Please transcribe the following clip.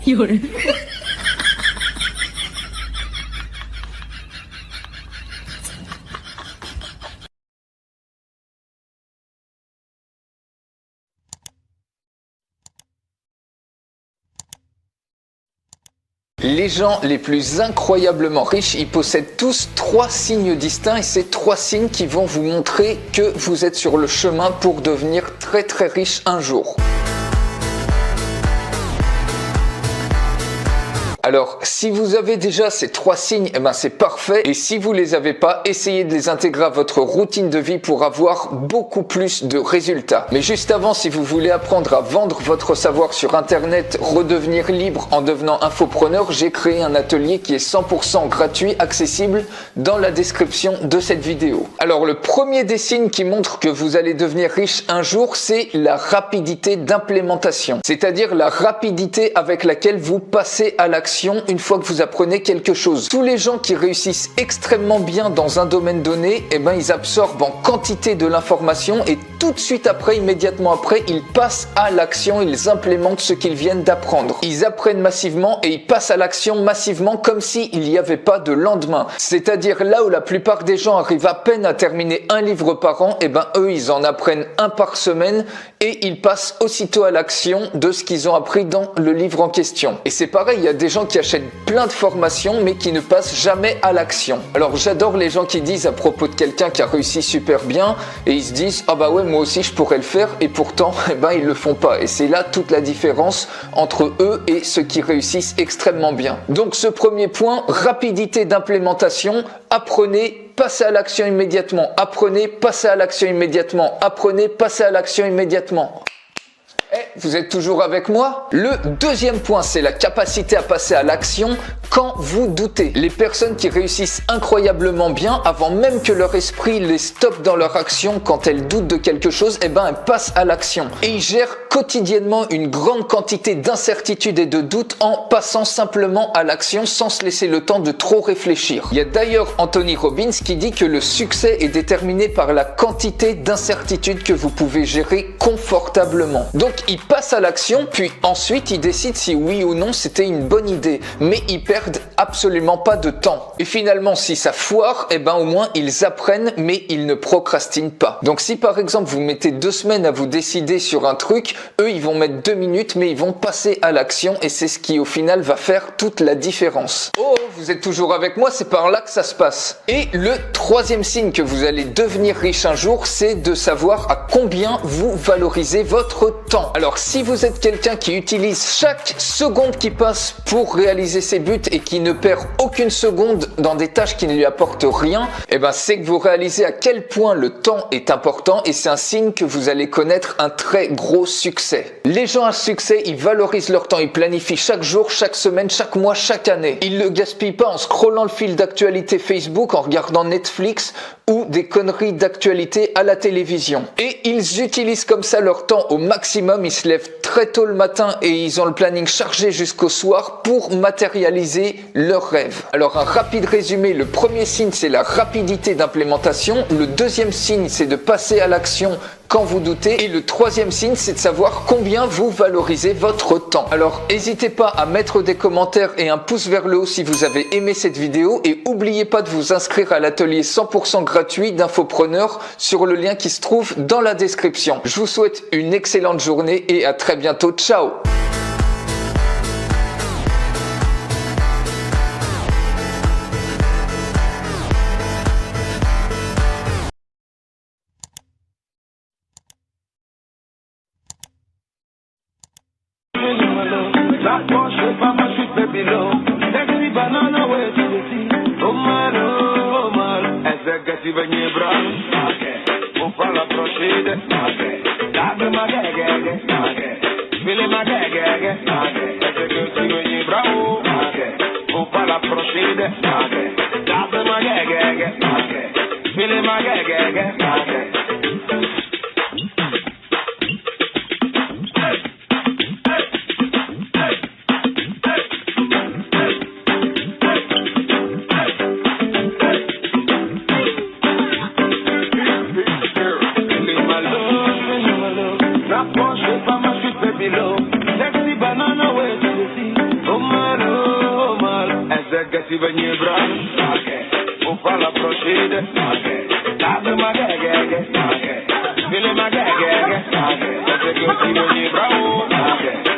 有人。Les gens les plus incroyablement riches, ils possèdent tous 3 signes distincts et c'est 3 signes qui vont vous montrer que vous êtes sur le chemin pour devenir très très riche un jour. Alors, si vous avez déjà ces 3 signes, eh ben c'est parfait. Et si vous les avez pas, essayez de les intégrer à votre routine de vie pour avoir beaucoup plus de résultats. Mais juste avant, si vous voulez apprendre à vendre votre savoir sur Internet, redevenir libre en devenant infopreneur, j'ai créé un atelier qui est 100% gratuit, accessible dans la description de cette vidéo. Alors, le premier des signes qui montre que vous allez devenir riche un jour, c'est la rapidité d'implémentation. C'est-à-dire la rapidité avec laquelle vous passez à l'action une fois que vous apprenez quelque chose. Tous les gens qui réussissent extrêmement bien dans un domaine donné, eh ben, ils absorbent en quantité de l'information et tout de suite après, immédiatement après, ils passent à l'action, ils implémentent ce qu'ils viennent d'apprendre. Ils apprennent massivement et ils passent à l'action massivement comme s'il n'y avait pas de lendemain. C'est-à-dire là où la plupart des gens arrivent à peine à terminer un livre par an, eh ben, eux, ils en apprennent un par semaine et ils passent aussitôt à l'action de ce qu'ils ont appris dans le livre en question. Et c'est pareil, il y a des gens qui achètent plein de formations mais qui ne passent jamais à l'action. Alors j'adore les gens qui disent à propos de quelqu'un qui a réussi super bien et ils se disent ah bah ouais moi aussi je pourrais le faire et pourtant eh ben ils le font pas et c'est là toute la différence entre eux et ceux qui réussissent extrêmement bien. Donc ce premier point, rapidité d'implémentation, apprenez, passez à l'action immédiatement, apprenez, passez à l'action immédiatement, apprenez, passez à l'action immédiatement. Vous êtes toujours avec moi? Le deuxième point, c'est la capacité à passer à l'action quand vous doutez. Les personnes qui réussissent incroyablement bien, avant même que leur esprit les stoppe dans leur action quand elles doutent de quelque chose, eh ben elles passent à l'action. Et ils gèrent quotidiennement une grande quantité d'incertitudes et de doutes en passant simplement à l'action sans se laisser le temps de trop réfléchir. Il y a d'ailleurs Anthony Robbins qui dit que le succès est déterminé par la quantité d'incertitudes que vous pouvez gérer confortablement. Donc ils passent à l'action, puis ensuite ils décident si oui ou non c'était une bonne idée. Mais ils perdent absolument pas de temps. Et finalement, si ça foire, eh ben au moins ils apprennent, mais ils ne procrastinent pas. Donc si par exemple vous mettez 2 semaines à vous décider sur un truc, eux ils vont mettre 2 minutes, mais ils vont passer à l'action et c'est ce qui au final va faire toute la différence. Oh, vous êtes toujours avec moi, c'est par là que ça se passe. Et le troisième signe que vous allez devenir riche un jour, c'est de savoir à combien vous valorisez votre temps. Alors si vous êtes quelqu'un qui utilise chaque seconde qui passe pour réaliser ses buts et qui ne perd aucune seconde dans des tâches qui ne lui apportent rien, eh ben c'est que vous réalisez à quel point le temps est important et c'est un signe que vous allez connaître un très gros succès. Les gens à succès, ils valorisent leur temps, ils planifient chaque jour, chaque semaine, chaque mois, chaque année. Ils ne le gaspillent pas en scrollant le fil d'actualité Facebook, en regardant Netflix ou des conneries d'actualité à la télévision. Et ils utilisent comme ça leur temps au maximum, ils se lèvent très tôt le matin et ils ont le planning chargé jusqu'au soir pour matérialiser leurs rêves. Alors un rapide résumé, le premier signe c'est la rapidité d'implémentation, le deuxième signe c'est de passer à l'action quand vous doutez et le troisième signe c'est de savoir combien vous valorisez votre temps. Alors n'hésitez pas à mettre des commentaires et un pouce vers le haut si vous avez aimé cette vidéo et n'oubliez pas de vous inscrire à l'atelier 100% gratuit d'Infopreneur sur le lien qui se trouve dans la description. Je vous souhaite une excellente journée et à très bientôt. Ciao! That Porsche for my sweet baby love. Sexy banana way to the sea. Oh man, esegativanye brown. Ufa la procede. Dame ma gege. Fili ma gege. Esegativanye brown. Ufa la procede. Dame ma gege. Fili ma gege. That Porsche for my sweet baby love. Sexy banana way to the sea. si venye bra. O fala procede. Tabe magagage. File magagage. Ese que si venye bra.